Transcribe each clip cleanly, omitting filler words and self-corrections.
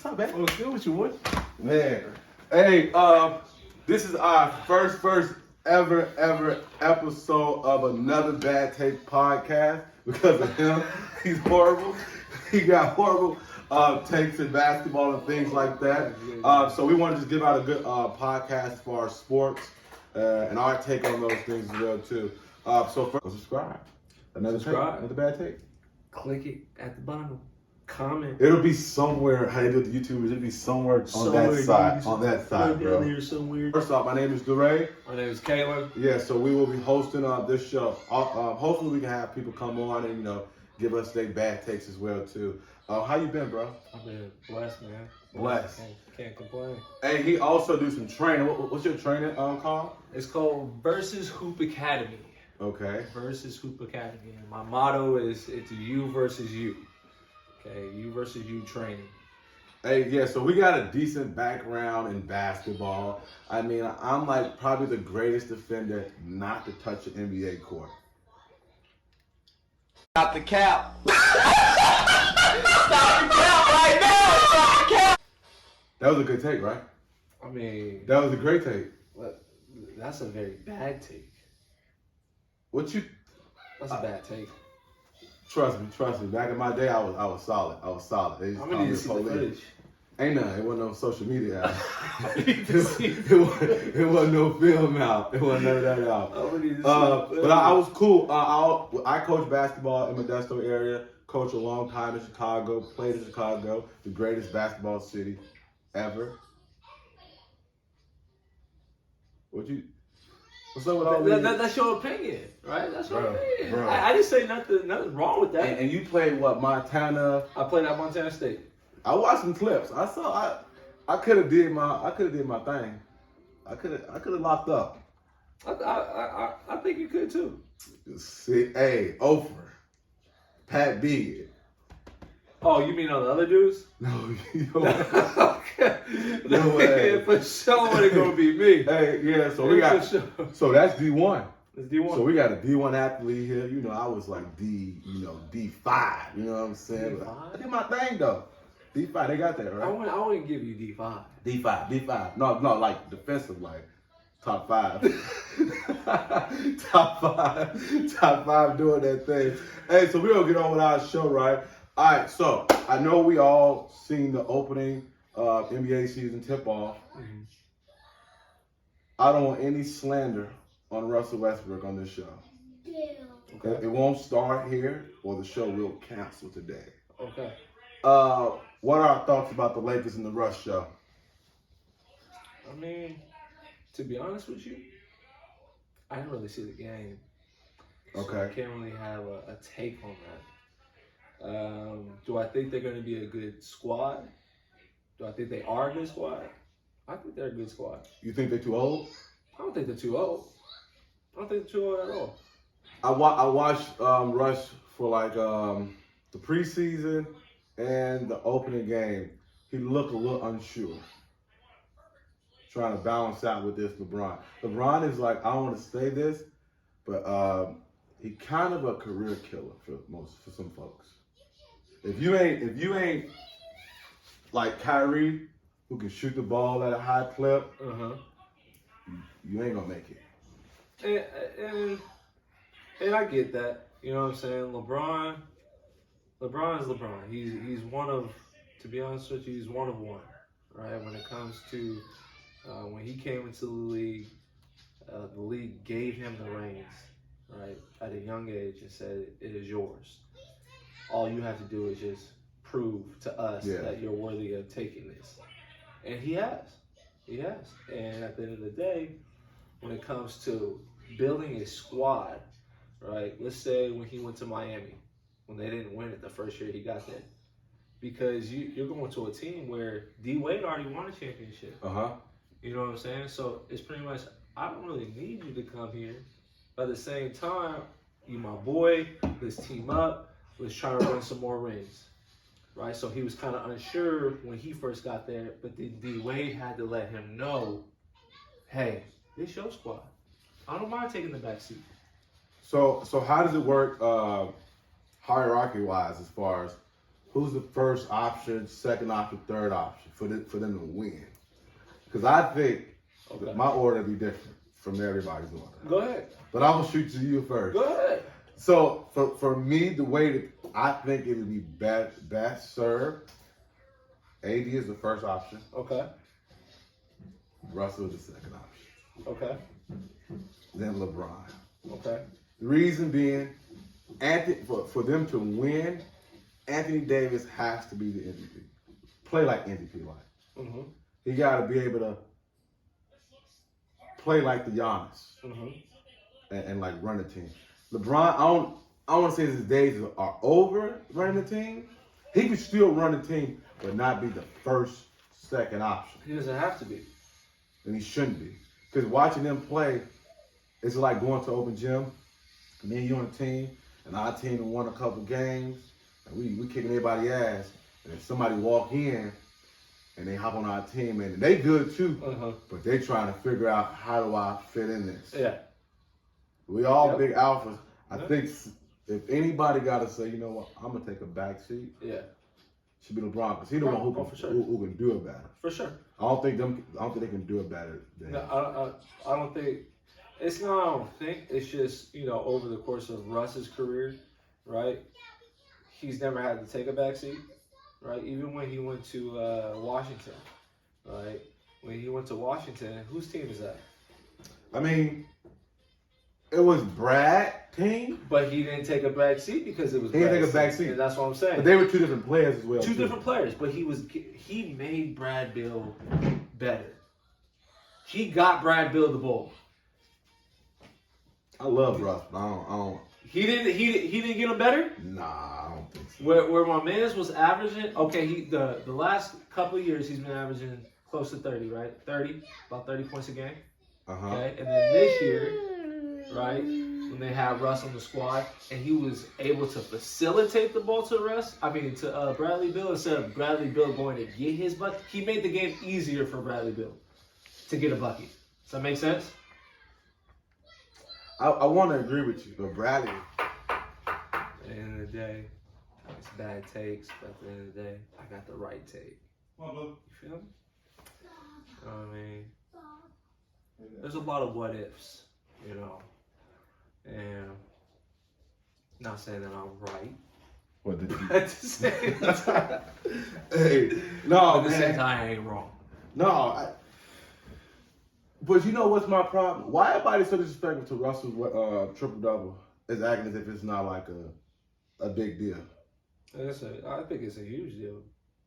What's up, man? What's good with you, boy? Man. Hey, this is our first ever episode of another Bad Take podcast. Because of him, he's horrible. He got horrible takes in basketball and things like that. So we want to just give out a good podcast for our sports and our take on those things as well too. So first, subscribe. Another Bad Take. Click it at the bottom. Comment. It'll be somewhere. How you do it to YouTubers? It'll be somewhere on that side. On that side, bro. Down there somewhere. First off, my name is Darae. My name is Calen. Yeah, so we will be hosting this show. Hopefully, we can have people come on and give us their bad takes as well too. How you been, bro? I've been blessed, man. Blessed. Can't complain. Hey, he also do some training. What's your training called? It's called Versus Hoop Academy. Okay. Versus Hoop Academy. And my motto is it's you versus you. Okay, you versus you training. Hey, yeah, so we got a decent background in basketball. I mean, I'm like probably the greatest defender not to touch an NBA court. Stop the cap. Stop the cap right now. Stop the cap. That was a good take, right? I mean, That was a great take. that's a very bad take. That's a bad take. Trust me. Back in my day, I was solid. They just I'm called gonna me need to see the police. footage. Ain't none. It wasn't no social media out. it wasn't no film out. It wasn't none of that out. But I was cool. I coached basketball in Modesto area. Coached a long time in Chicago. Played in Chicago, the greatest basketball city ever. What's up with all these? That's your opinion, right? That's your opinion. Bro. I didn't say nothing wrong with that. And you played what, Montana? I played at Montana State. I watched some clips. I could have did my thing. I could have locked up. I think you could too. See, hey, Ofer, Pat Beard. Oh, you mean on the other dudes? No, Okay. No way. For sure it's gonna be me. Hey, yeah. So we got. So that's D1. It's D1. So we got a D1 athlete here. I was like D5. You know what I'm saying? D5? I did my thing though. D5, they got that, right? I wouldn't give you D5. D5. No, like defensive, like top 5. Top five doing that thing. Hey, so we're gonna get on with our show, right? All right, so I know we all seen the opening NBA season tip off. Mm-hmm. I don't want any slander on Russell Westbrook on this show. Okay. It won't start here, or the show will cancel today. Okay. What are our thoughts about the Lakers and the Russ show? I mean, to be honest with you, I didn't really see the game. So Okay. I can't really have a take on that. Do I think they're going to be a good squad? Do I think they are a good squad? I think they're a good squad. You think they're too old? I don't think they're too old. I don't think they're too old at all. I watched Russ for like the preseason and the opening game. He looked a little unsure. Trying to balance out with this LeBron. LeBron is like, I don't want to say this, but he kind of a career killer for some folks. If you ain't like Kyrie, who can shoot the ball at a high clip, you ain't gonna make it. And I get that. You know what I'm saying? LeBron is LeBron. He's one of, to be honest with you, he's one of one. Right? When it comes to when he came into the league gave him the reins, right, at a young age and said, it is yours. All you have to do is just prove to us that you're worthy of taking this. And he has. And at the end of the day, when it comes to building a squad, right, let's say when he went to Miami, when they didn't win it the first year he got there. Because you're going to a team where D-Wade already won a championship. You know what I'm saying? So it's pretty much, I don't really need you to come here. But at the same time, you my boy, let's team up, let's try to win some more rings. Right? So he was kind of unsure when he first got there, but then D-Wade had to let him know, hey, this your squad. I don't mind taking the back seat. So how does it work hierarchy-wise as far as who's the first option, second option, third option for them to win? Because I think that my order would be different from everybody's order. Go ahead. But I'm gonna shoot to you first. Go ahead. So for me, the way that I think it would be best served, AD is the first option. Okay. Russell is the second option. Okay. Then LeBron. Okay. The reason being, for them to win, Anthony Davis has to be the MVP. Play like MVP like. Mm-hmm. He got to be able to play like the Giannis Mm-hmm. and like run the team. LeBron, I don't want to say his days are over running the team. He can still run the team, but not be the first, second option. He doesn't have to be. And he shouldn't be. Because watching them play, it's like going to open gym, and then you're on a team, and our team have won a couple games, and we kicking everybody's ass, and if somebody walk in, and they hop on our team, and they good too, but they trying to figure out, how do I fit in this? Yeah. We all big alphas. I think if anybody got to say, you know what, I'm going to take a back seat, should be LeBron, because he's the one who can do it better. For sure. I don't think they can do it better than him. No, I don't think it's not. I don't think it's just over the course of Russ's career, right? He's never had to take a backseat, right? Even when he went to Washington, right? When he went to Washington, whose team is that? I mean, it was Brad's team. But he didn't take a back seat because it was. He didn't take a back seat. And that's what I'm saying. But they were two different players as well. Two different players, but he made Brad Bill better. He got Brad Bill the ball. I love Russ, but I don't. He didn't get him better. Nah, I don't think so. Where my man's was averaging. Okay, the last couple of years he's been averaging close to 30, right? About 30 points a game. Okay, and then this year, right, when they had Russ on the squad, and he was able to facilitate the ball to Bradley Bill instead of Bradley Bill going to get his bucket. He made the game easier for Bradley Bill to get a bucket. Does that make sense? I want to agree with you, but Bradley. At the end of the day, it's bad takes, but at the end of the day, I got the right take. You feel me? You know what I mean? There's a lot of what ifs, and not saying that I'm right. What did you? At the same time, Hey, no, at the man. same time, I ain't wrong. No, but you know what's my problem? Why everybody so disrespectful to Russell's triple double is acting as if it's not like a big deal. I think it's a huge deal.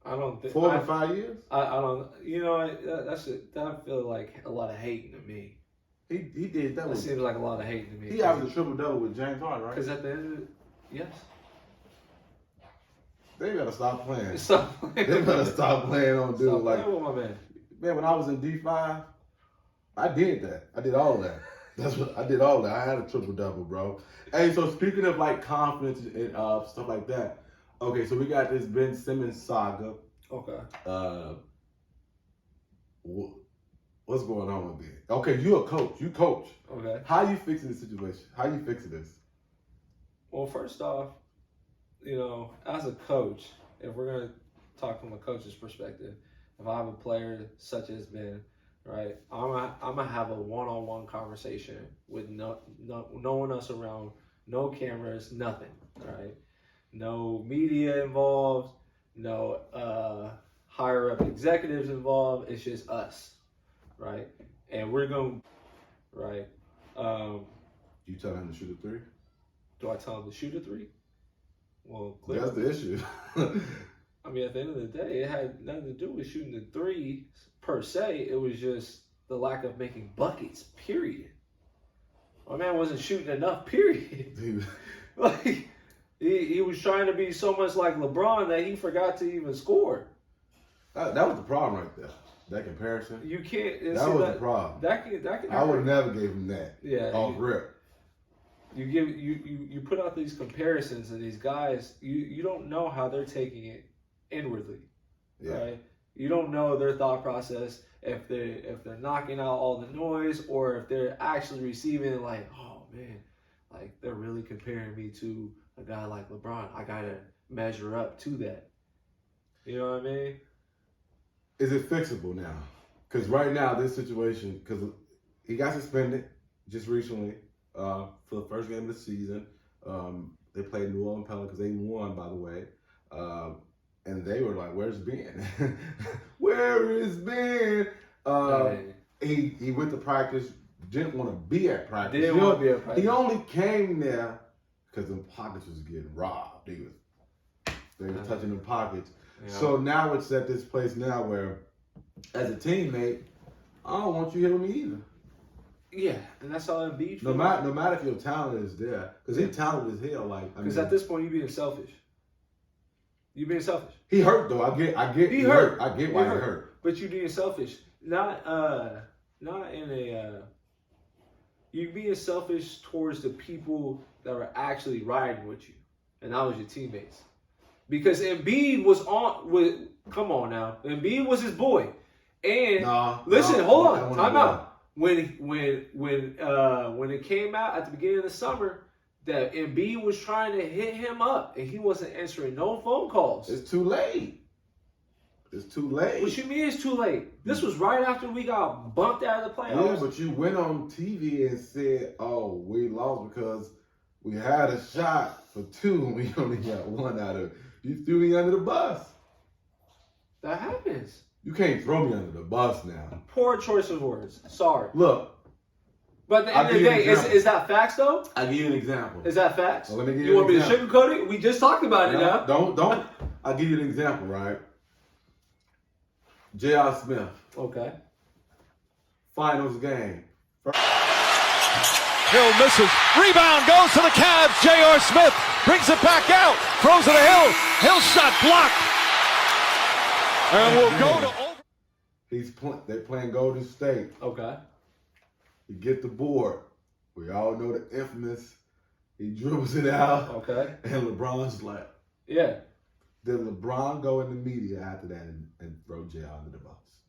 I don't think 4 or 5 years. I don't. That feels like a lot of hating to me. He did that. That seems like a lot of hating to me. He averaged a triple double with James Harden, right? Because at the end of it, yes. They gotta stop playing. Stop playing. They better stop playing on dude. Stop Like, playing with my man. man, when I was in D5, I did that. I did all that. That's what I did. All that. I had a triple double, bro. Hey, so speaking of like confidence and stuff like that. Okay, so we got this Ben Simmons saga. Okay. What's going on with it? Okay, you a coach. You coach. Okay. How you fixing the situation? How you fixing this? Well, first off, as a coach, if we're gonna talk from a coach's perspective, if I have a player such as Ben, right, I'm gonna have a one-on-one conversation with no one else around, no cameras, nothing, right? No media involved, no higher up executives involved. It's just us, right? And we're going, right? You tell him to shoot a 3? Do I tell him to shoot a 3? Well, clearly. That's the issue. I mean, at the end of the day, it had nothing to do with shooting the 3 per se. It was just the lack of making buckets, period. My man wasn't shooting enough, period. Like, he was trying to be so much like LeBron that he forgot to even score. That was the problem right there. That comparison. You can't. That was the problem. That can. I would have never gave him that. Yeah. Off rip. You put out these comparisons, and these guys, you don't know how they're taking it inwardly, right? You don't know their thought process, if they're knocking out all the noise, or if they're actually receiving it like, oh man, like they're really comparing me to a guy like LeBron. I gotta measure up to that. You know what I mean? Is it fixable now? Because right now, this situation, because he got suspended just recently for the first game of the season. They played New Orleans Pelicans. They won, by the way. And they were like, "Where's Ben? Where is Ben?" He went to practice. Didn't want to be at practice. Didn't want to be at practice. He only came there because the pockets was getting robbed. They were touching the pockets. Yeah. So now it's at this place now where, as a teammate, I don't want you here with me either. Yeah, and that's all Embiid. No matter if your talent is there, because he's talented as hell. Like, because at this point you're being selfish. You're being selfish. He hurt though. I get. He hurt. I get why he hurt. But you're being selfish. Not in a. You're being selfish towards the people that were actually riding with you, and that was your teammates. Because Embiid was come on now, Embiid was his boy, and hold on, time out. When it came out at the beginning of the summer that Embiid was trying to hit him up and he wasn't answering no phone calls. It's too late. It's too late. What you mean it's too late? This was right after we got bumped out of the playoffs. Yeah, but you went on TV and said, "Oh, we lost because we had a shot for 2 and we only got 1 out of it." You threw me under the bus. That happens. You can't throw me under the bus now. Poor choice of words. Sorry. Look. But at the end of the day, is that facts though? I'll give you an example. Is that facts? Well, let me give you want me to sugarcoat it? We just talked about it now. Don't. I'll give you an example, right? J.R. Smith. Okay. Finals game. Hill misses. Rebound goes to the Cavs. J.R. Smith brings it back out. Throws it to Hill. Hill shot blocked. And we'll go to over. They're playing Golden State. Okay. You get the board. We all know the infamous. He dribbles it out. Okay. And LeBron's like. Yeah. Did LeBron go in the media after that and throw J.R. under the bus?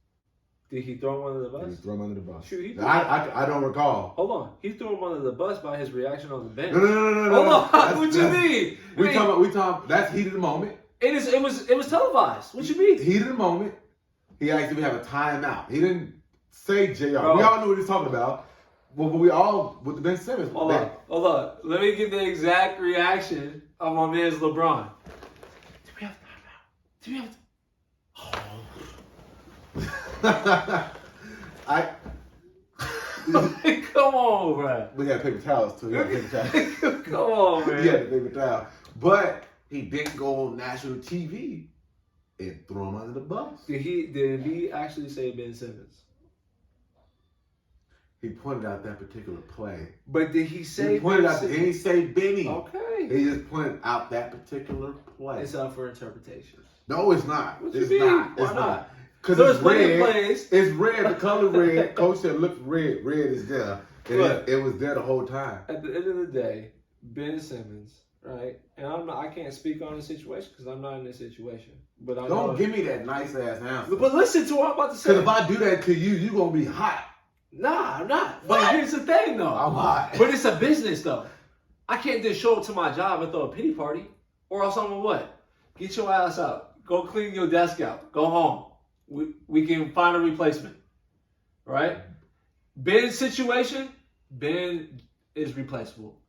Did he throw him under the bus? Did he throw him under the bus? Shoot, he threw I don't recall. Hold on. He threw him under the bus by his reaction on the bench. No. Hold on. What you mean? We talking. That's heat of the moment. It was televised. What you mean? Heat of the moment. He asked if we have a timeout. He didn't say J.R. Bro. We all knew what he was talking about. Well, but we all with the Ben Simmons. Hold on. Let me get the exact reaction of my man's LeBron. Do we have Come on, bro. We got paper towels too. Come on, man. He had the paper towel. But he didn't go on national TV and throw him under the bus. Did he actually say Ben Simmons? He pointed out that particular play. But did he say he pointed out? He didn't say Benny. Okay. He just pointed out that particular play. It's up for interpretation. No, it's not. What It's you mean? not. It's Why not? Because it's red. Plays. It's red. The color red. Coach said, "Look red. Red is there." And Look, it was there the whole time. At the end of the day, Ben Simmons, right? And I can't speak on the situation because I'm not in this situation. But I Don't give me that nice ass answer. But listen to what I'm about to say. Because if I do that to you, you're gonna be hot. Nah, I'm not. What? But here's the thing, though. I'm hot. But it's a business, though. I can't just show up to my job and throw a pity party. Or else I'm gonna what? Get your ass out. Go clean your desk out. Go home. We can find a replacement. Right? Ben's situation, Ben is replaceable.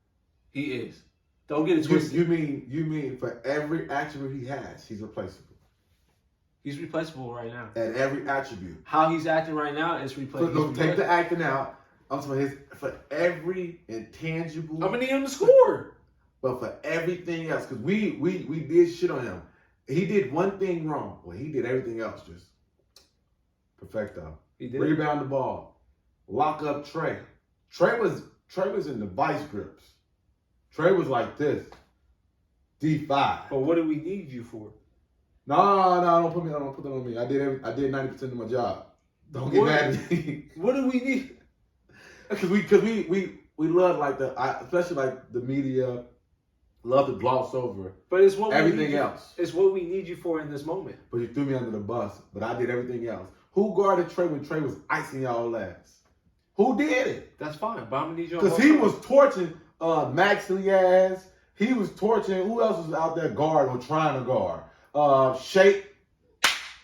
He is. Don't get it twisted. You mean for every attribute he has, he's replaceable. He's replaceable right now. At every attribute. How he's acting right now is replaceable. Take the acting out. I'm talking for every intangible. I'm gonna need him to score. But for everything else, because we did shit on him. He did one thing wrong. Well, he did everything else just perfecto. He did. Rebound the ball. Lock up Trey. Trey was in the vice grips. Trey was like this. D5. But what do we need you for? No, don't put that on me. I did 90% of my job. Don't get mad at me. What do we need? Because we love like especially like the media love to gloss over. But it's what everything else. It's what we need you for in this moment. But you threw me under the bus. But I did everything else. Who guarded Trey when Trey was icing y'all ass? Who did it? That's fine, but I'm gonna need you. Because he was torching Maxley ass. He was torching. Who else was out there guarding or trying to guard? Shake.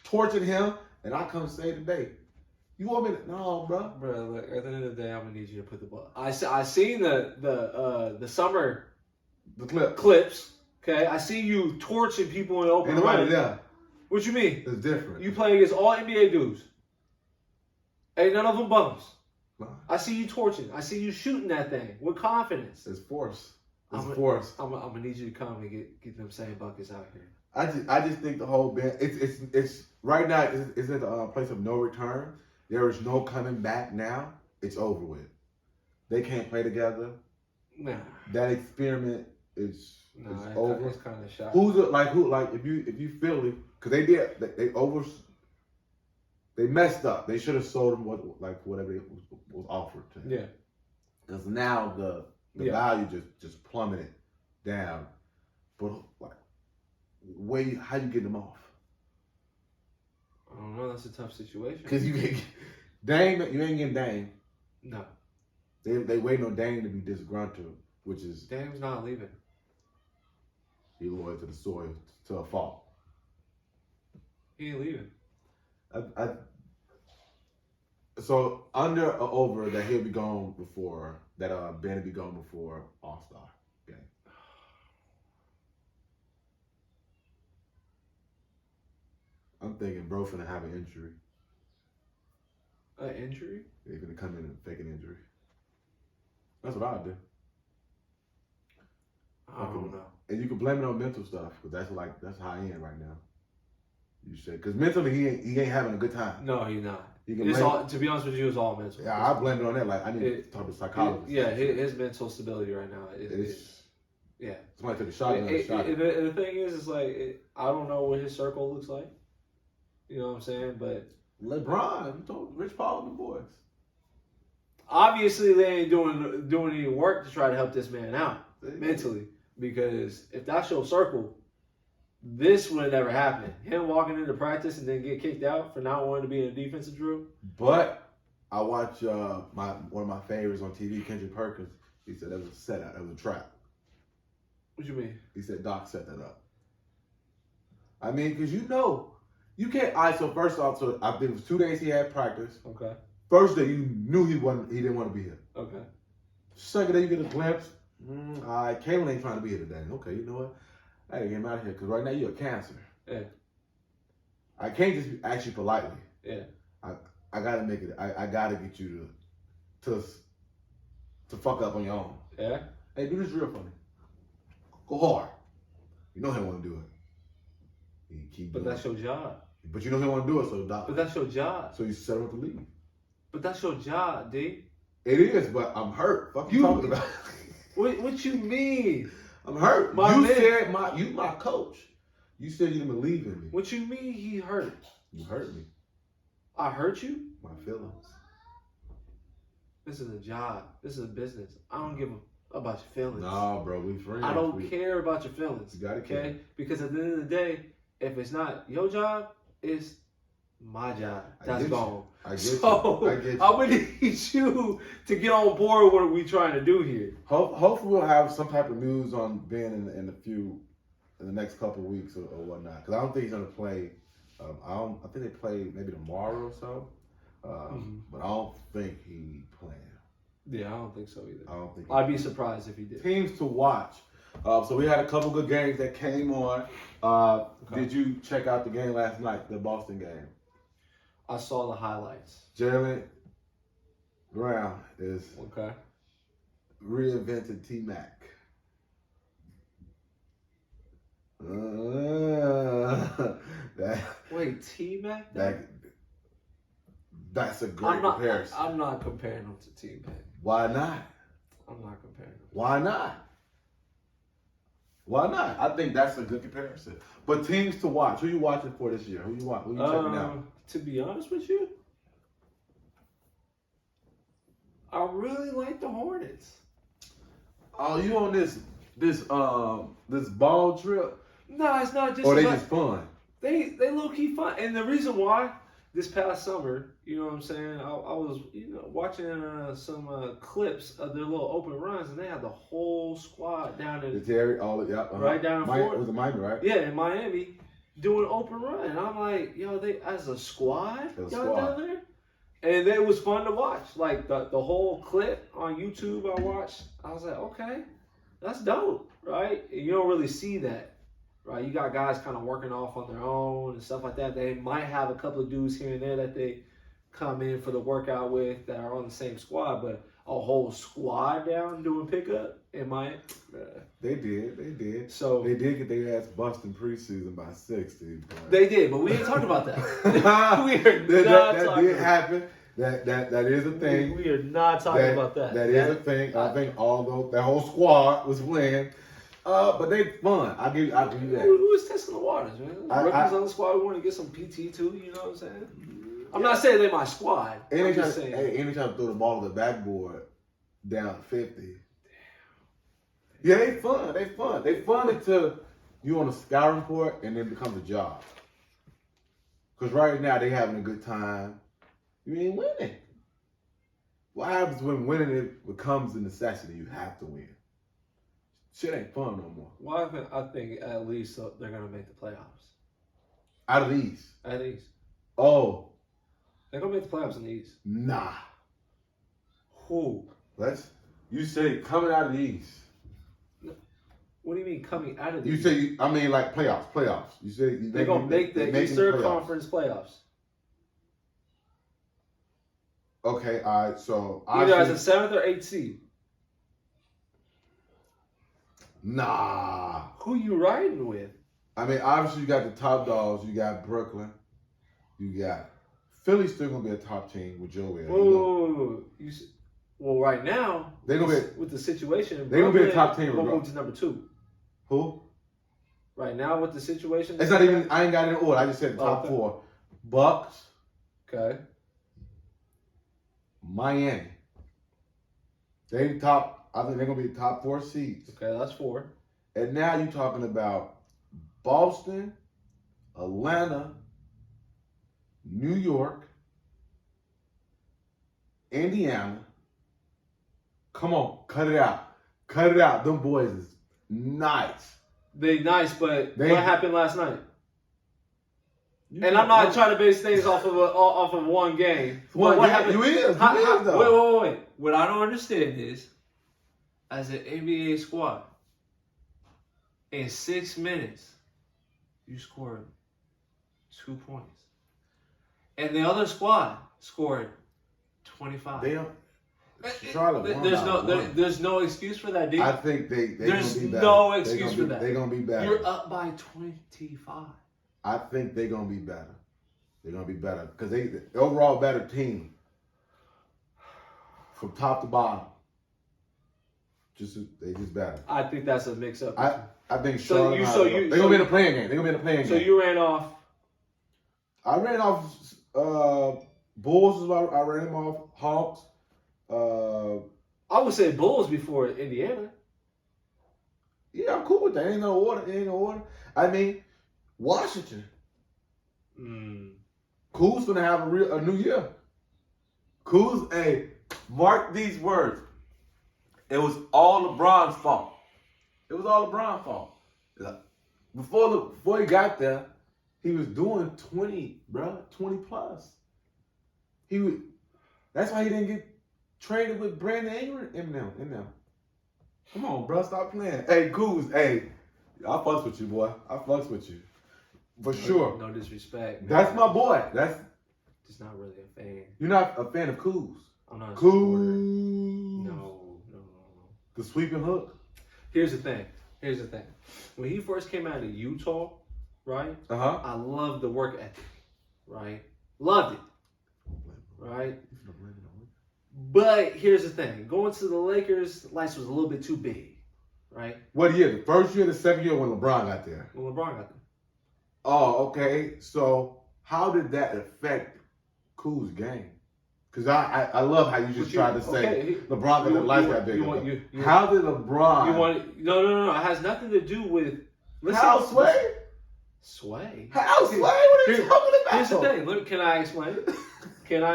torching him, and I come say today, you want me to? No, bro. Bro, look, at the end of the day, I'm gonna need you to put the ball. I seen the summer clips. Okay, I see you torching people in open run. Yeah. What you mean? It's different. You play against all NBA dudes. Ain't none of them bums. No. I see you torching. I see you shooting that thing with confidence. It's force. It's I'm force. I'm gonna need you to come and get them same buckets out here. I just think the whole band. It's right now. It's at the place of no return. There is no coming back now. It's over with. They can't play together. Nah. That experiment is over. It's kind of shocking. If you Philly, because they messed up. They should have sold them whatever was offered to them. Yeah. Because now the value just plummeted down. But how you get them off? I don't know. That's a tough situation. Because you ain't getting Dame. No. They waiting on Dame to be disgruntled, which is Dame's not leaving. he loyal to the soil to a fault. He ain't leaving. So under or over that he'll be gone before that Ben will be gone before All-Star game. I'm thinking bro finna have an injury. An injury? They're gonna come in and fake an injury. That's what I do. I don't know. And you can blame it on mental stuff because that's high end right now. You said because mentally he ain't having a good time. No, he's not. You can It's all, to be honest with you, it's all mental. Yeah, I blame it on that. Like I need to talk to a psychologist. His mental stability right now is Somebody took a shot. The thing is like I don't know what his circle looks like. You know what I'm saying? But LeBron, you told Rich Paul and the boys. Obviously, they ain't doing any work to try to help this man out mentally. Because if that's your circle, this would have never happened. Him walking into practice and then get kicked out for not wanting to be in a defensive drill. But I watch one of my favorites on TV, Kendrick Perkins. He said that was a setup, that was a trap. What you mean? He said Doc set that up. I mean, because you can't. So first off, so I think it was 2 days he had practice. Okay. First day you knew he didn't want to be here. Okay. Second day you get a glimpse. All right, Calen ain't trying to be here today. Okay, you know what? I gotta get him out of here because right now you're a cancer. Yeah. I can't just ask you politely. Yeah. I gotta make it. I gotta get you to fuck up on your own. Yeah. Hey, do this real funny. Go hard. You know he want to do it. But that's your job. But you know he want to do it, so Doc. But that's your job. So you set him up to leave. But that's your job, D. It is, but I'm hurt. Fuck you talking about. What you mean? I'm hurt. Said you my coach. You said you didn't believe in me. What you mean he hurt? You hurt me. I hurt you? My feelings. This is a job. This is a business. I don't give about your feelings. Nah, bro, we friends. I don't care about your feelings. You gotta care. Because at the end of the day, if it's not your job, it's my job. That's gone. I get so, you. I get you. I'm gonna need you to get on board with what we're trying to do here. Hopefully we'll have some type of news on Ben in the next couple of weeks or whatnot. Because I don't think he's gonna play. I think they play maybe tomorrow or so. But I don't think he playing. Yeah, I don't think so either. I don't think. I'd be surprised if he did. Teams to watch. So we had a couple good games that came on. Okay. Did you check out the game last night, the Boston game? I saw the highlights. Jalen Brown is reinvented T-Mac. Wait, T-Mac? That's a great comparison. I'm not comparing him to T-Mac. Why not? I'm not comparing him. Why not? Why not? I think that's a good comparison. But teams to watch. Who you watching for this year? Who you checking out? To be honest with you, I really like the Hornets. Oh, you on this ball trip? No, it's not just. Or they just fun? They low key fun, and the reason why this past summer, you know what I'm saying? I was watching some clips of their little open runs, and they had the whole squad down in Terry, right down in Florida. It was in Miami, right? Yeah, in Miami, doing open run. And I'm like, yo, they as a squad, As a y'all squad. down there? And it was fun to watch. Like the whole clip on YouTube I watched, I was like, okay, that's dope, right? And you don't really see that, right? You got guys kind of working off on their own and stuff like that. They might have a couple of dudes here and there that they come in for the workout with that are on the same squad, but a whole squad down doing pickup, They did. So They did get their ass busted in preseason by 60. But they did, but we ain't talking about that. we are that not that talking did happen. That is a thing. We are not talking about that. That is a thing. I think although that whole squad was playing, but they fun. I give you that. Who was testing the waters, man? Rookies on the squad who want to get some PT too. You know what I'm saying? I'm not saying they're my squad. I'm just saying. Anytime to throw the ball to the backboard down 50. Yeah, they fun. They fun until you on a scouting report and it becomes a job. Because right now they having a good time. You ain't winning. What happens when winning it becomes a necessity? You have to win. Shit ain't fun no more. Well, I think at least they're gonna make the playoffs. Out of these. At least Oh, they're gonna make the playoffs in the East. nah. Who? You say coming out of these. What do you mean coming out of the You East? say, I mean like playoffs. You say They're gonna make the Eastern Conference playoffs. Okay, all right. So Either as a 7th or 8th seed. nah. Who you riding with? I mean, obviously you got the top dogs. You got Brooklyn. You got Philly's still gonna be a top team with Joel. Whoa. Well, right now, They gonna be with the situation, they gonna be a top team. We'll move to number 2. Who? Right now, with the situation, It's not even. I ain't got it in order. I just said the top Okay. 4. Bucks, Okay. Miami. They top. I think they're gonna be the top 4 seeds. Okay, that's 4. And now you're talking about Boston, Atlanta, New York, Indiana. Come on, cut it out. Cut it out. Them boys is nice. They nice, but They- what happened last night? And I'm not trying to base things off of one game. What What happened? happened? You is though. Wait. What I don't understand is, as an NBA squad, in 6 minutes, you scored 2 points, and the other squad scored 25. They don't. Charlotte won There's by no one. there's no excuse for that, dude. I think they There's gonna be better. no excuse for that. They're gonna be better. You're up by 25. I think they're gonna be better. They're gonna be better because they the overall better team from top to bottom. They just better. I think that's a mix up. I think So Charlotte. you- they're so gonna you- be in the playing game. They're gonna be in the playing So game. you ran off. I ran off Bulls. I ran them off Hawks. I would say Bulls before Indiana. Yeah, I'm cool with that. Ain't no order. I mean, Washington. Cool's gonna have a new year. Cool's mark these words. It was all LeBron's fault. Before he got there, he was doing 20 plus. That's why he didn't get traded with Brandon Ingram in them. Come on, bro, stop playing. Hey, Coos, I fucks with you, boy. I fucks with you. For sure. No disrespect. Man. That's my boy. Just not really a fan. You're not a fan of Coos. I'm not a Coos. supporter. No. The sweeping hook. Here's the thing. When he first came out of Utah, right? Uh-huh. I loved the work ethic, right? Loved it, right? But here's the thing. Going to the Lakers, lights was a little bit too big, right? What year? The first year, the second year when LeBron got there? When LeBron got there. Oh, okay. So how did that affect Coos' game? Because I love how you just tried to say LeBron got the lights got bigger. How did LeBron? No. It has nothing to do with. How Sway? Sway? How Sway? What are you talking about? Here's the thing. Can I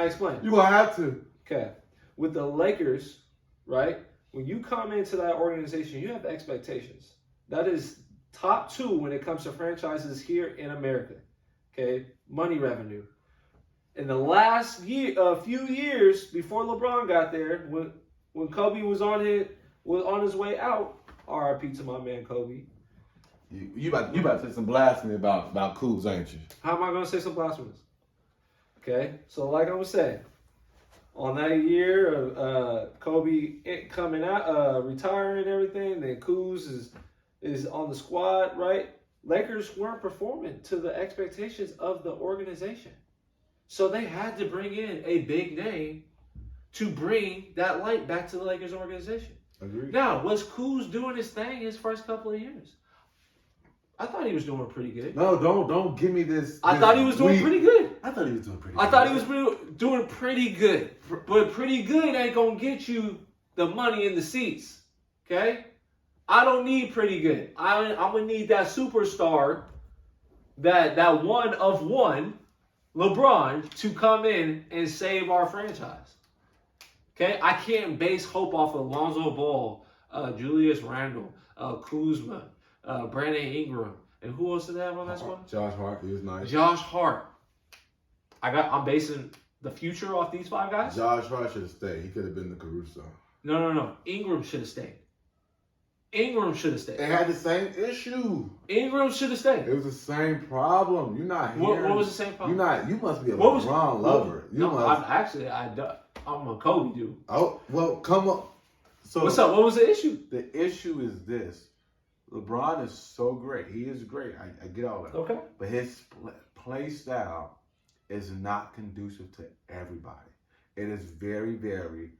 explain? You're going to have to. Okay. With the Lakers, right? When you come into that organization, you have expectations. That is Top 2 when it comes to franchises here in America. Okay, money revenue. In the last few years before LeBron got there, when Kobe was on his way out, RIP to my man Kobe. You about to say some blasphemy about Kuz, ain't you? How am I going to say some blasphemous? Okay, so like I was saying, on that year of Kobe coming out, retiring and everything, then Kuz is on the squad, right? Lakers weren't performing to the expectations of the organization. So they had to bring in a big name to bring that light back to the Lakers organization. Agreed. Now, was Kuz doing his thing his first couple of years? I thought he was doing pretty good. No, don't give me this. I thought he was doing pretty good. I thought he was doing pretty good. I thought he was doing pretty good. But pretty good ain't going to get you the money in the seats. Okay? I don't need pretty good. I'm going to need that superstar, that one of one, LeBron, to come in and save our franchise. Okay? I can't base hope off of Lonzo Ball, Julius Randle, Kuzma, Brandon Ingram, and who else did they have on that squad? Josh Hart, he was nice. Josh Hart. I'm basing the future off these 5 guys. Josh Hart should have stayed. He could have been the Caruso. No. Ingram should have stayed. Ingram should have stayed. They had the same issue. Ingram should have stayed. It was the same problem. You're not hearing. What was the same problem? You must be a LeBron lover. I'm a Kobe dude. Oh, well, come on. So what's up? What was the issue? The issue is this. LeBron is so great. He is great. I get all that. Okay. But his play style is not conducive to everybody. It is very, very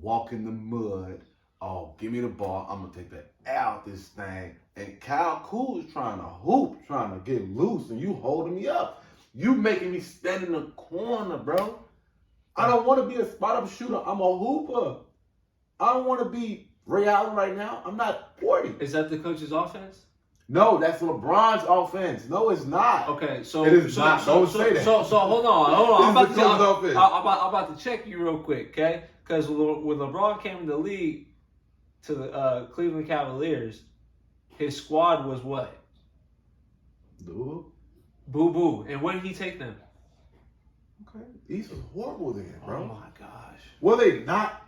walk in the mud. Oh, give me the ball. I'm going to take the out this thing. And Kyle Kuz trying to hoop, trying to get loose, and you holding me up. You making me stand in the corner, bro. I don't want to be a spot-up shooter. I'm a hooper. I don't want to be Ray Allen right now. I'm not 40. Is that the coach's offense? No, that's LeBron's offense. No, it's not. Okay, so it is not. Don't say that. So hold on. This is the coach's offense. I'm about to check you real quick, okay? Because when LeBron came in the league to the Cleveland Cavaliers, his squad was what? Boo boo. And when did he take them? Okay, East was horrible then, bro. Oh my gosh. Were they not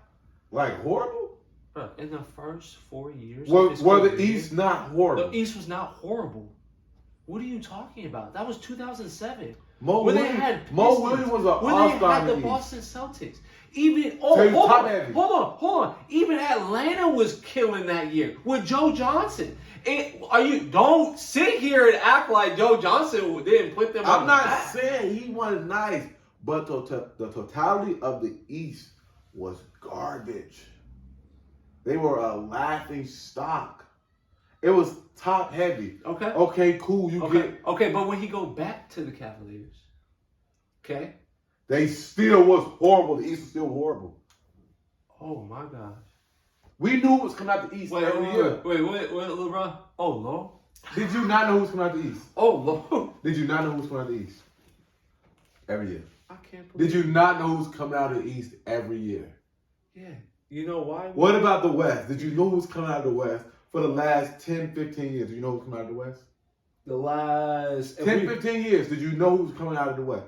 horrible? Bro, in the first 4 years, Were the East not horrible? The East was not horrible. What are you talking about? That was 2007. Mo Williams was an all-star. When they had the Boston Celtics. Hold on. Even Atlanta was killing that year with Joe Johnson. Don't sit here and act like Joe Johnson didn't put them on I'm not saying he wasn't nice, but the totality of the East was garbage. They were a laughing stock. It was top heavy. Okay, cool. Okay, but when he go back to the Cavaliers, okay? They still was horrible. The East was still horrible. Oh my gosh. We knew it was coming out the East every year. Wait, LeBron? Oh, Lord. Did you not know who was coming out the East? Oh, Lord. Did you not know who was coming out the East? Every year. I can't believe. Did you not know who was coming out of the East every year? Yeah. You know why? What about the West? Did you know who was coming out of the West for the last 10, 15 years? Did you know who was coming out of the West? The last 10, 15 years. Did you know who was coming out of the West?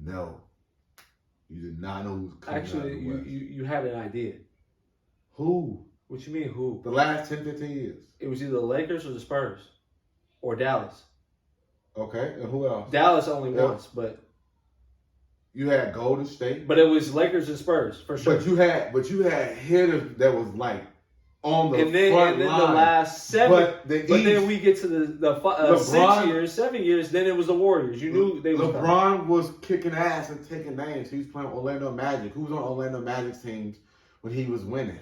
No. You did not know who was coming out of the West. Actually, you had an idea. Who? What you mean, who? The last 10, 15 years. It was either the Lakers or the Spurs. Or Dallas. Okay, and who else? Dallas only once, but... You had Golden State. But it was Lakers and Spurs, for sure. But you had hitters that was like on the and then line. The last 7. But then we get to the 7 years, then it was the Warriors. You knew they was LeBron was kicking ass and taking names. He was playing Orlando Magic. Who was on Orlando Magic's teams when he was winning?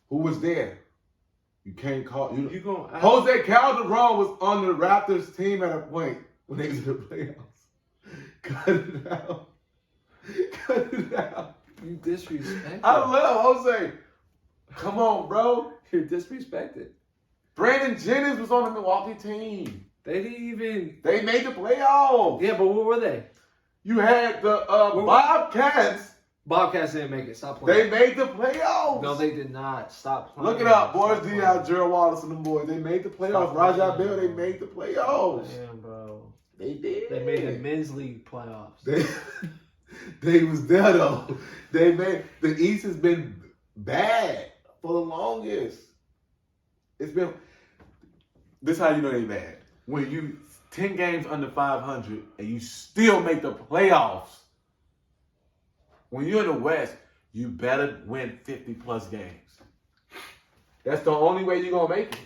Who was there? You can't call Jose Calderon was on the Raptors team at a point when they was in the playoffs. Cut it out. Cut it out. You disrespect. I love Jose. Come on, bro. You're disrespected. Brandon Jennings was on the Milwaukee team. They didn't even. They made the playoffs. Yeah, but what were they? You had the Bobcats Bobcats didn't make it. Stop playing. They made the playoffs. No, they did not. Stop playing. Look it up, boys. Stop D.L. playing. Gerald Wallace and them boys. They made the playoffs. Stop Rajah playing, Bell, they bro. made the playoffs. Damn, bro. They did. They made the men's league playoffs. They was there though. They made the East has been bad for the longest. It's been. This how you know they bad. When you 10 games under 500 and you still make the playoffs. When you're in the West, you better win 50 plus games. That's the only way you're gonna make it.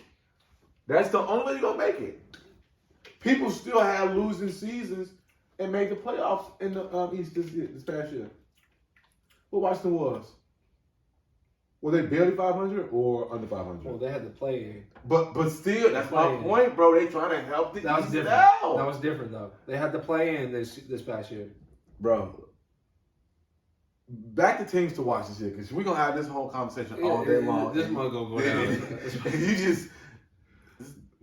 That's the only way you're gonna make it. People still have losing seasons and make the playoffs in the East this past year. What Washington was? Were they barely 500 or under 500? Well, they had to play in. But still, that's my point, bro. They trying to help the That was East different. out. That was different though. They had to play in this past year. Bro. Back to teams to watch this year, because we're gonna have this whole conversation all day long. This one gonna go down. You just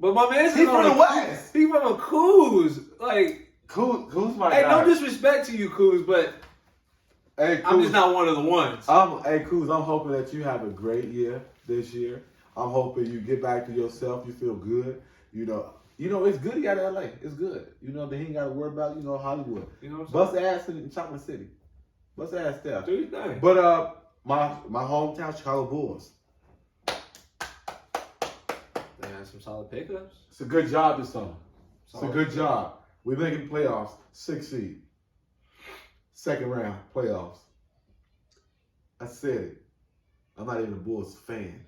But my man's He from the West. He from a Coos. Like, Kuz my hey, guy. no disrespect to you, Coos, but Hey, Kuz, I'm just not one of the ones. Hey, Kuz, I'm hoping that you have a great year this year. I'm hoping you get back to yourself. You feel good. You know, it's good he got LA. It's good. You know, that he ain't got to worry about, Hollywood. You know what I'm Bust ass in Chocolate City. Bust ass there. Do your thing. But my hometown Chicago Bulls. They had some solid pickups. It's a good job this summer. It's a Solid good pickups. job. We're making playoffs, 6th seed. Second round playoffs. I said it. I'm not even a Bulls fan.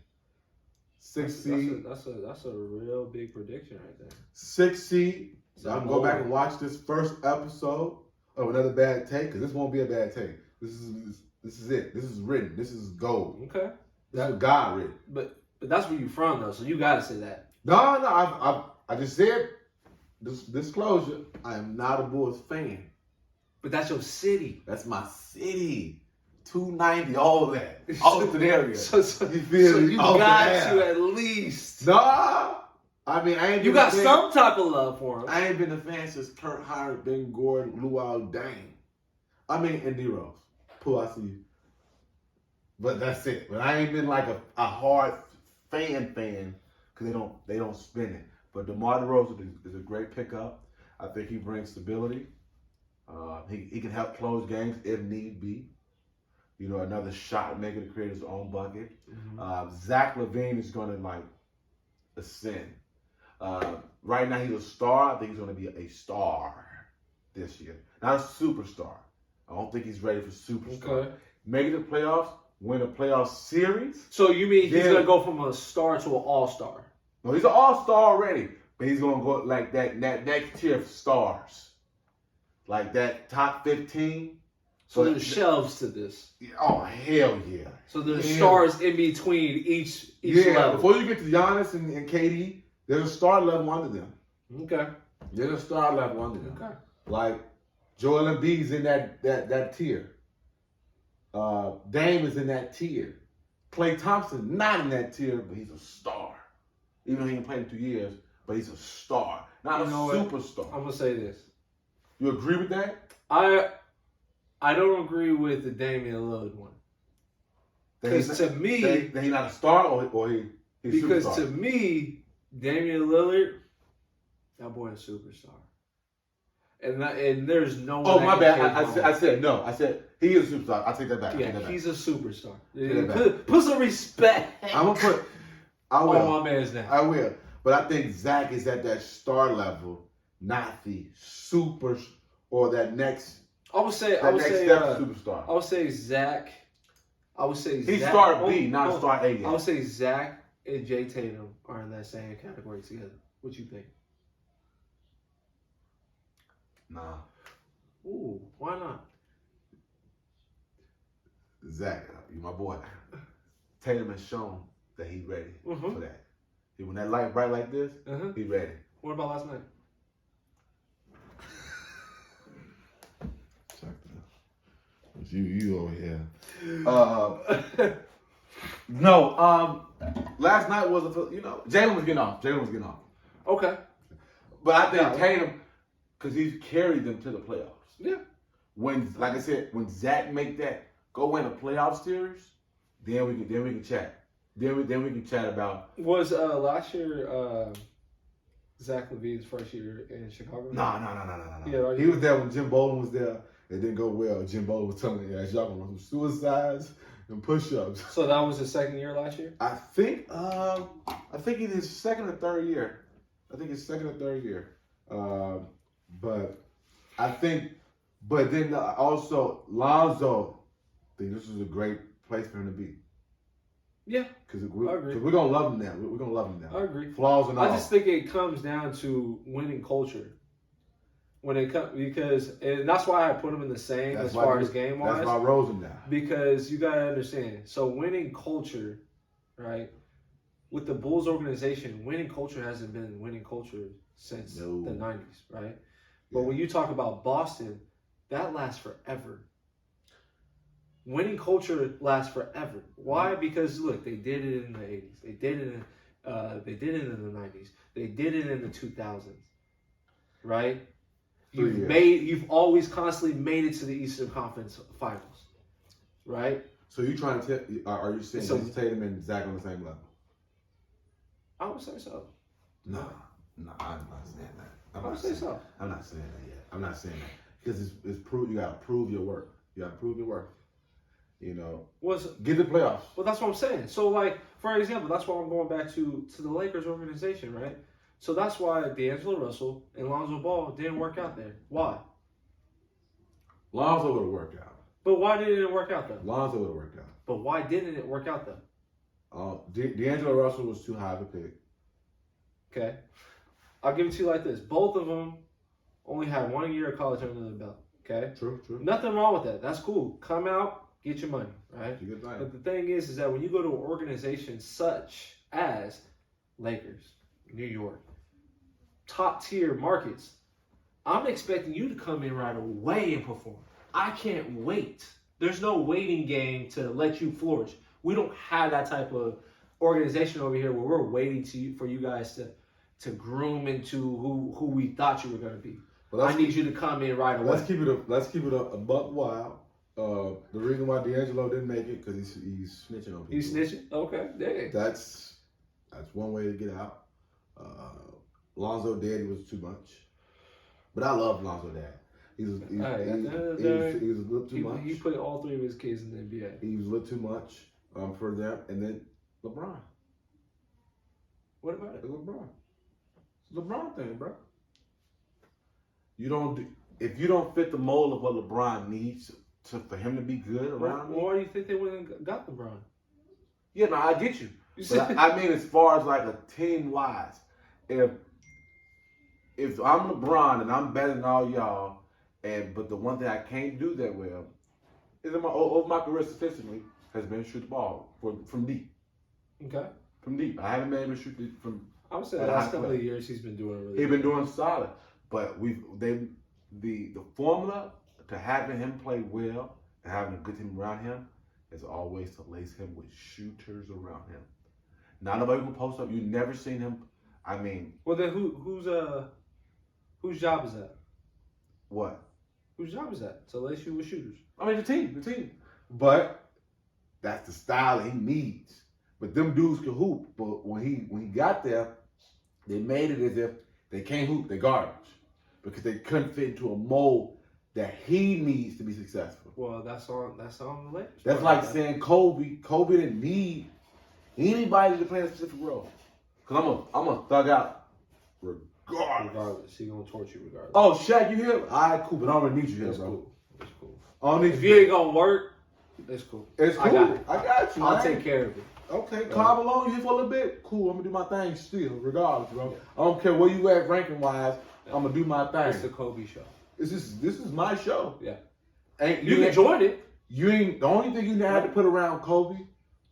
6th seed. That's a real big prediction right there. 6th seed. So I'm That's gonna go back bold. and watch this first episode of Another Bad Take, because this won't be a bad take. This is it. This is written. This is gold. Okay. This is God written. But that's where you from though, so you gotta say that. No. I just said this disclosure. I am not a Bulls fan. But that's your city. That's my city. 290, all of that. Austin area. So You feel me? you Austin got area. to at least. Nah. I mean, I ain't You been got a fan. some type of love for him. I ain't been a fan since Kurt Howard, Ben Gordon, Luau Dane. I mean, and D-Rose. Pooh, I see you. But that's it. But I ain't been like a hard fan, because they don't spin it. But DeMar DeRozan is a great pickup. I think he brings stability. He can help close games if need be. Another shot maker to create his own bucket. Mm-hmm. Zach LaVine is going to ascend. Right now he's a star. I think he's going to be a star this year. Not a superstar. I don't think he's ready for superstar. Okay. Making the playoffs, win a playoff series. So you mean he's Yeah. gonna go from a star to an all-star? No, he's an all-star already, but he's going to go like that next tier of stars. Like that top 15. So there's shelves to this. Oh, hell yeah. So there's Yeah. stars in between each Yeah, level. before you get to Giannis and KD, there's a star level under them. Okay. There's a star level under them. Okay. Like Joel Embiid's in that tier. Dame is in that tier. Klay Thompson not in that tier, but he's a star. Even though he ain't played in 2 years, but he's a star, not You a know what? superstar. I'm gonna say this. You agree with that? I don't agree with the Damian Lillard one. Because to me, that he's not a star or he's because superstar. to me, Damian Lillard, that boy is a superstar. And there's no one. Oh, that my can bad. take him. I said no. I said he is a superstar. I take that back. I take Yeah, that back. he's a superstar. Take that back. Put some respect. I'm gonna put. I will. on my man's name. I will. But I think Zach is at that star level, not the super or that next. I would say That next step superstar. I would say Zach. I would say He's Zach. star B, not star A yet. I would say Zach and Jay Tatum are in that same category together. What you think? Nah, Ooh, why not? Zach, you my boy. Tatum has shown that he's ready for that. When that light bright like this, he ready. What about last night? You over here. No. Last night was Jalen was getting off. Okay. But I think Yeah. Tatum, because he's carried them to the playoffs. Yeah. When, like I said, when Zach make that Go win a playoff series. Then we can chat. Then we can chat about. Was last year Zach LaVine's first year in Chicago? No. Yeah, He was there when Jim Bowden was there. It didn't go well. Jim Bowden was telling me, y'all gonna run some suicides and push-ups. So that was his second year last year? I think it is second or third year. I think it's second or third year. But then also Lonzo, I think this is a great place for him to be. Yeah, Because I agree. we're gonna love him now. We're gonna love him now. I agree. Flaws and all. I just think it comes down to winning culture. When it comes, and that's why I put him in the same as far as game wise. That's why I rose him down. Because you gotta understand. So winning culture, right? With the Bulls organization, winning culture hasn't been winning culture since the 90s, right? But when you talk about Boston, that lasts forever. Winning culture lasts forever. Why? Because look, they did it in the 80s. They did it in the 90s. They did it in the 2000s. Right? You've always constantly made it to the Eastern Conference Finals. Right? So you trying to tell? Are you saying Jason Tatum and Zach on the same level? I would say so. No, I'm not saying that. I would say so. I'm not saying that yet. I'm not saying that because it's prove. You gotta prove your work. You gotta prove your work. You know, get the playoffs. Well, that's what I'm saying. So, like, for example, that's why I'm going back to the Lakers organization, right? So that's why D'Angelo Russell and Lonzo Ball didn't work out there. Why? Lonzo would have worked out. But why didn't it work out though? Lonzo would have worked out. But why didn't it work out though? D'Angelo Russell was too high of a pick. Okay. I'll give it to you like this. Both of them only had 1 year of college under their belt. Okay? True. Nothing wrong with that. That's cool. Come out, get your money, right? Good thing. But the thing is that when you go to an organization such as Lakers, New York, top tier markets, I'm expecting you to come in right away and perform. I can't wait. There's no waiting game to let you flourish. We don't have that type of organization over here where we're waiting for you guys to groom into who we thought you were going to be. Well, I need you to come in right away. Let's keep it a buck wild. The reason why D'Angelo didn't make it because he's snitching on people. He's snitching? Okay, dang. That's one way to get out. Lonzo Daddy was too much, but I love Lonzo Dad. He was a little too much. He put all three of his kids in the NBA. He was a little too much for them, and then LeBron. What about it? LeBron. It's a LeBron thing, bro. If you don't fit the mold of what LeBron needs for him to be good around me. Why do you think they wouldn't have got LeBron? Yeah, no, I get you. But I mean, as far as like a team wise, if I'm LeBron and I'm better than all y'all, but the one thing I can't do that well is over my career statistically has been shoot the ball from deep. Okay. From deep, I haven't been able to shoot it from. I would say the last couple of years he's been doing really. He's been doing solid, but the formula to having him play well and having a good team around him is always to lace him with shooters around him. Not nobody can post up. You've never seen him. I mean. Well, then whose job is that? What? Whose job is that? To lace you with shooters. I mean, the team. But that's the style he needs. But them dudes can hoop. But when he got there, they made it as if they can't hoop. They're garbage because they couldn't fit into a mold that he needs to be successful. Well, that's on the Lakers. That's like saying Kobe. Kobe didn't need anybody to play a specific role. Because I'm a thug out regardless. He gonna torch you regardless. Oh, Shaq, you here? All right, cool. But I don't really need you here, It's bro. cool. It's cool. I don't need If you ain't gonna work, it's cool. It's cool. I got you. I'll take care of it. Okay, Carl Malone, you here for a little bit? Cool, I'm gonna do my thing still, regardless, bro. Yeah. I don't care where you at ranking wise, I'm gonna do my thing. It's the Kobe show. This is my show. Yeah. You can join it. You ain't the only thing you had to put around Kobe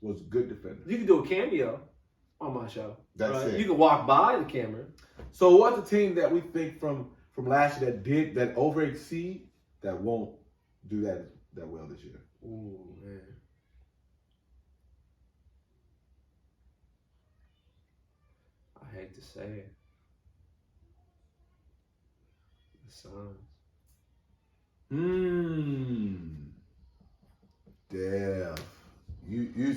was good defender. You can do a cameo on my show. That's it. You can walk by the camera. So what's a team that we think from last year that over exceed that won't do that well this year? Ooh, man. I hate to say it. The Suns.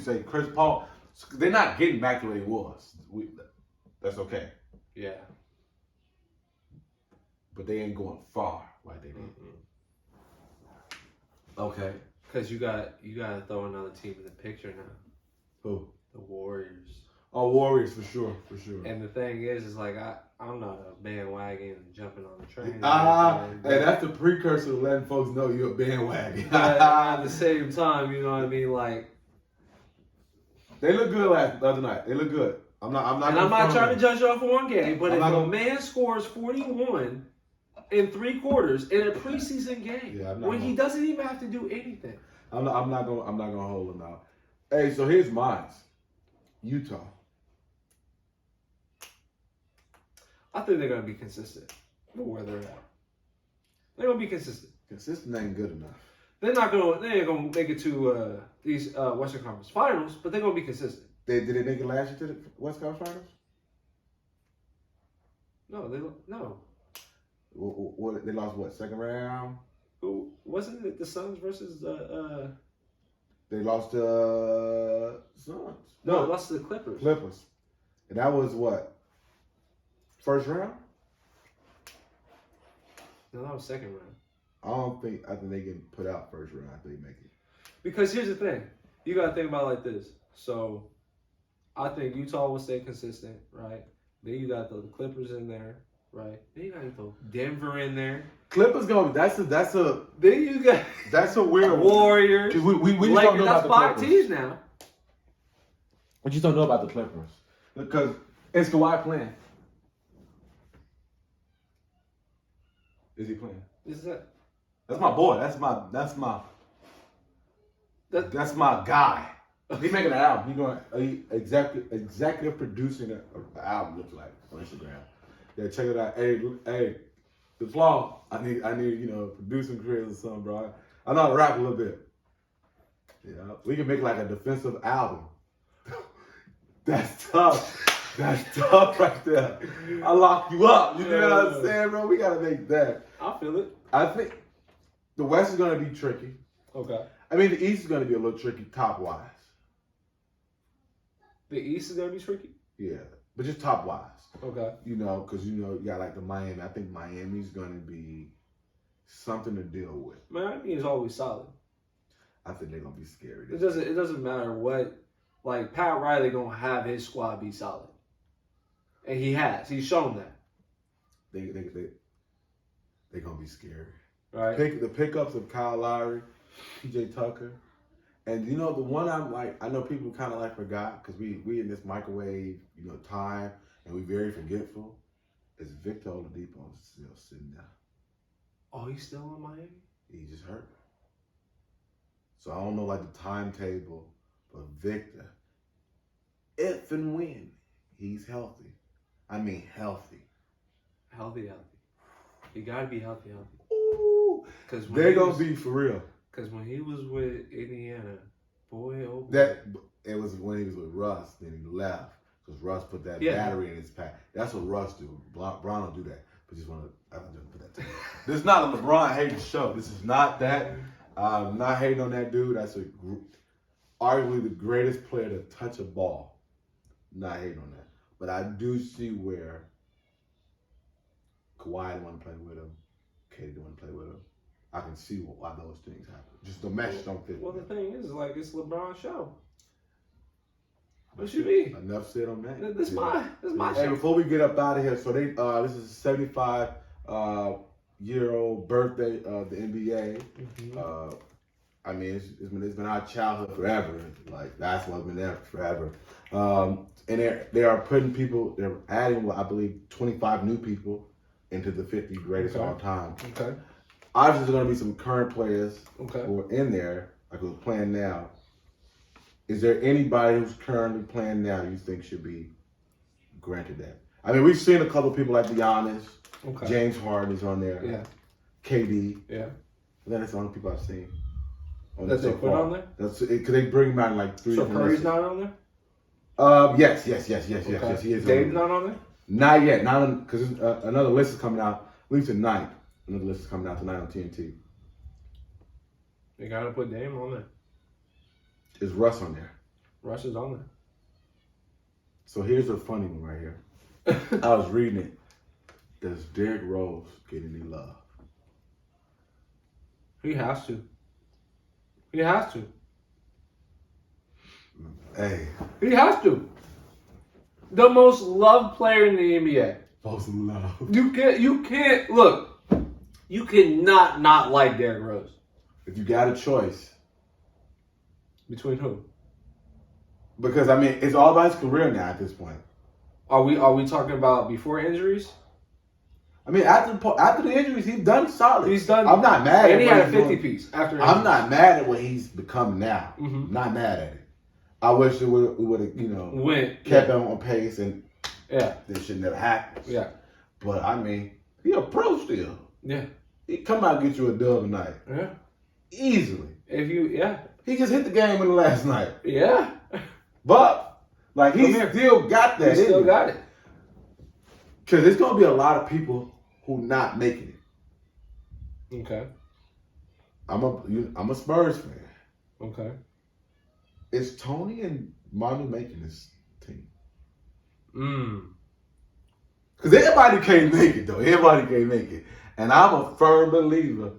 say Chris Paul, they're not getting back to where he was. That's okay. Yeah. But they ain't going far like they did. Okay. Because you got to throw another team in the picture now. Who? The Warriors. Oh, Warriors for sure. And the thing is like I'm not a bandwagon and jumping on the train. Hey, that's the precursor to letting folks know you're a bandwagon. But at the same time, you know what I mean? Like, they look good the other night. They look good. I'm not trying to judge you off of one game, but I'm if not a gonna- man scores 41 in 3 quarters in a preseason game, when he doesn't even have to do anything, I'm not gonna hold him out. Hey, so here's mine. Utah. I think they're gonna be consistent with where they're at. They're gonna be consistent. Consistent ain't good enough. They ain't gonna make it to these Western Conference Finals, but they're gonna be consistent. Did they make it last year to the West Coast Finals? No. They lost what, second round? Who wasn't it? The Suns versus the They lost to Suns. No, they lost to the Clippers. And that was what? First round? No, that was second round. I think they get put out first round. I think they make it. Because here's the thing. You got to think about it like this. So, I think Utah will stay consistent, right? Then you got the Clippers in there, right? Then you got to throw Denver in there. Clippers going. That's a Then you got that's a weird one. Warriors. We just don't Lakers. know That's about the 5 Clippers. teams now. We just don't know about the Clippers because is Kawhi playing? Is he playing? Is that That's my boy. That's my guy. He making an album. He going executive producing an album. Looks like on Instagram. Yeah, check it out. Hey, the flaw. I need producing careers or something, bro. I know how to rap a little bit. Yeah, we can make like a defensive album. That's tough. That's tough right there. I lock you up. You know what I'm saying, bro? We gotta make that. I feel it. I think the West is gonna be tricky. Okay. I mean, the East is gonna be a little tricky top wise. The East is gonna be tricky. Yeah, but just top wise. Okay. Because you got like the Miami. I think Miami's gonna be something to deal with. Miami is always solid. I think they're gonna be scary. It doesn't matter what. Like Pat Riley gonna have his squad be solid, and he's shown that. They're gonna be scary. Right. The pickups of Kyle Lowry, PJ Tucker, and the one I'm like, I know people kind of like forgot because we in this microwave time and we very forgetful. Is Victor Oladipo still sitting down? Oh, he's still in Miami? He just hurt. So I don't know like the timetable, but Victor, if and when he's healthy, I mean healthy. Healthy. You gotta be healthy. Ooh, Because they're gonna be for real. Because when he was with Indiana, boy, oh boy. That it was when he was with Russ, then he left because Russ put that battery in his pack. That's what Russ do. Bron don't do that. But just want to put that together. This is not a LeBron hating show. This is not that. I'm not hating on that dude. That's arguably the greatest player to touch a ball. Not hating on that. But I do see where Kawhi didn't want to play with him. KD didn't want to play with him. I can see why those things happen. Just the mesh don't fit. Well, the thing is, like, it's LeBron's show. What you mean? Enough said on that. This my Hey, show. before we get up out of here, so this is a 75 year old birthday of the NBA. Mm-hmm. I mean, it's been our childhood forever. Like that's what's been there forever. And they are putting people. They're adding, I believe, 25 new people into the 50 greatest of all time. Okay. Obviously, there's going to be some current players Okay. who are in there, like who's playing now. Is there anybody who's currently playing now you think should be granted that? I mean, we've seen a couple of people like Giannis, Okay. James Harden is on there, Yeah. KD. Yeah. That's the only people I've seen. That they put on there? That's it. Because they bring him out in like 3 So different Curry's lists. not on there? Yes, he is. Dave's not on there? Not yet. Not because another list is coming out. At least tonight. Another list is coming out tonight on TNT. They gotta put Dame on there. Is Russ on there? Russ is on So here's a funny one right here. I was reading it. Does Derrick Rose get any love? there. He has to. He has to. Hey, He has to. The most loved player in the NBA. most love. You can't look. You cannot not like Derrick Rose. If you got a choice, Between who? because I mean, it's all about his career now at this point. Are we talking about before injuries? I mean, after the injuries, he's done solid. He's done. I'm not mad at And he what had a he's 50 doing. piece after. I'm not mad at what he's become now. Mhm. Not mad at it. I wish we would have, kept him on pace, and this should never happen. Yeah. But I mean, he a pro still. Yeah. He come out and get you a dub tonight Yeah. easily. If you He just hit the game in the last night, yeah. but like he Come here. still got that. He still got it. Because there's gonna be a lot of people who not making it. Okay. I'm a Spurs fan. Okay. Is Tony and Manu making this team? Because everybody can't make it, though. Everybody can't make it. And I'm a firm believer.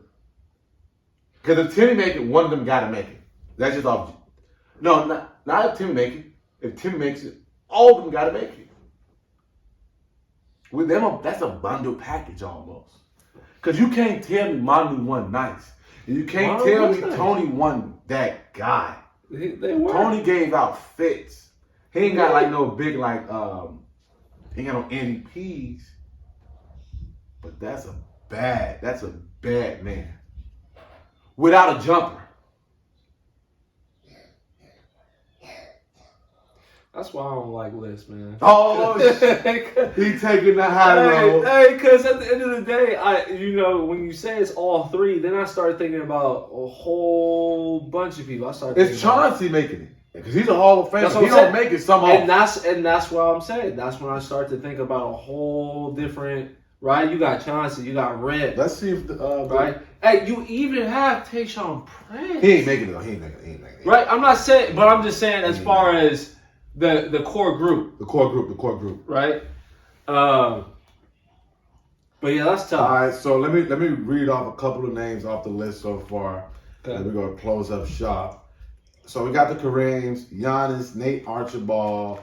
Because if Timmy make it, one of them got to make it. That's just off. No, not if Timmy make it. If Timmy makes it, all of them got to make it. With them, that's a bundle package almost. Because you can't tell me Manu won nice. And you can't Manu tell was me nice. Tony won that guy. They were. Tony gave out fits. He ain't got like no big he ain't got no NDPs. But that's a bad man. Without a jumper. That's why I don't like lists, man. Oh, he taking the high road. Hey, because at the end of the day, when you say it's all three, then I start thinking about a whole bunch of people. It's Chauncey making it. Because he's a Hall of Famer. That's He what I'm don't saying. make it somehow. And that's what I'm saying. That's when I start to think about a whole different. Right, you got Chauncey, you got Red. Let's see if Right, hey, you even have Tayshaun Prince. He ain't making it though. He ain't making it. Right, I'm not saying, but I'm just saying as far as the core group. The core group. Right. But yeah, that's tough. All right, so let me read off a couple of names off the list so far. Okay. And we're gonna close up shop. So we got the Kareems, Giannis, Nate Archibald,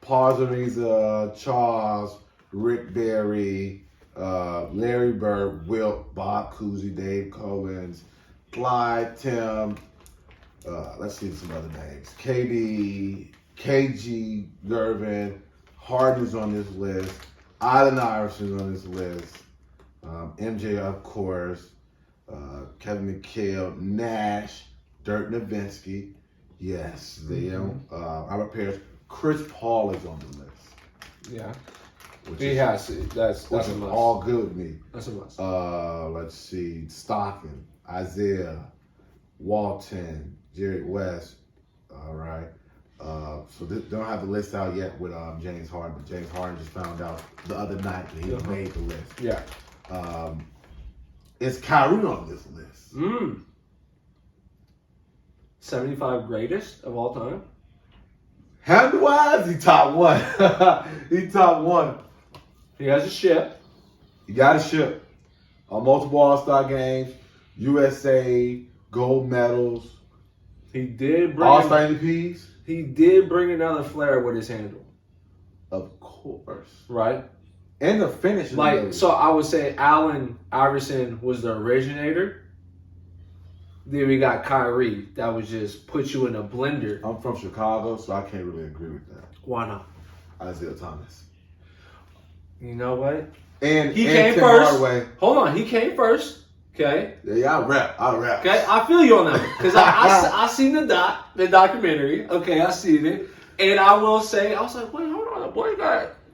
Paul Zariza, Charles, Rick Barry, Larry Bird, Wilt, Bob Cousy, Dave Cowens, Clyde, Tim. Let's see some other names. KD, KG, Gervin, Harden's on this list. Allen Iverson's on this list. MJ, of course. Kevin McHale, Nash, Dirk Nowitzki. Yes, them. Albert Parrish. Chris Paul is on the list. Yeah. Which He is, has to. That's which a is must. all good with me. That's a must. Let's see. Stockton, Isaiah, Walton, Jared West. All right. So they don't have the list out yet with James Harden, but James Harden just found out the other night that he made the list. Yeah. Is Kyrie on this list? 75 greatest of all time. Handle-wise, he top one. He top one. He has a ship. He got a ship. Multiple All-Star games, USA, gold medals, He did bring. All-Star MVPs. He did bring another flair with his handle. Of course. Right. And the finish. So I would say Allen Iverson was the originator. Then we got Kyrie. That was just put you in a blender. I'm from Chicago, so I can't really agree with that. Why not? Isaiah Thomas. You know what? And He and came Tim first. Hardaway. Hold on. He came first. Okay. Yeah, I rap. Okay. I feel you on that one. Because I seen the documentary. Okay. I seen it. And I will say, I was like, wait, hold on. The boy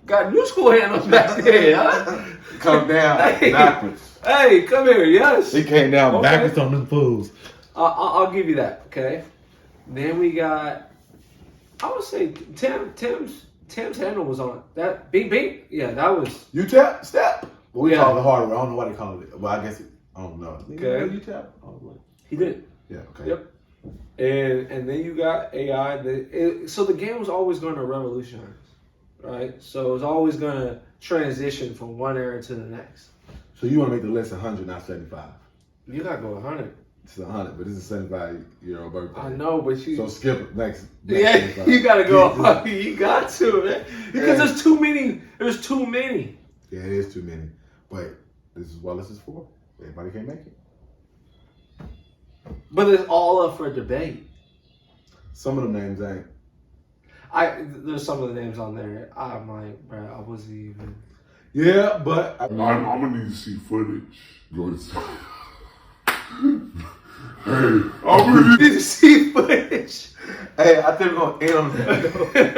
got new school handles back there, huh? Come down backwards. Hey, come here. Yes. He came down Okay. backwards on them fools. I'll give you that. Okay. Then we got, I would say Tim's handle was on that. Bing. Yeah, that was. You tap? Step? Well, we Yeah. call it Hardaway. I don't know what they call it. Well, I guess I don't know. Okay. You tap? Oh, He did. yeah, okay. Yep. And then you got AI. So the game was always going to revolutionize, right? So it was always going to transition from one era to the next. So you want to make the list 100, not 75. You got to go 100. It's 100, but this is a 75-year-old birthday. I know, but you... So skip next Yeah, 75. you got to go. You got to, man. Because there's too many. There's too many. Yeah, it is too many. But this is what this is for. Everybody can't make it. But it's all up for debate. Some of them names ain't. There's some of the names on there. I'm like, bro, I wasn't even... Yeah, but... I'm gonna need to see footage. Go to see. Hey, I'm gonna Did you see footage? Hey, I think we're going to end on that.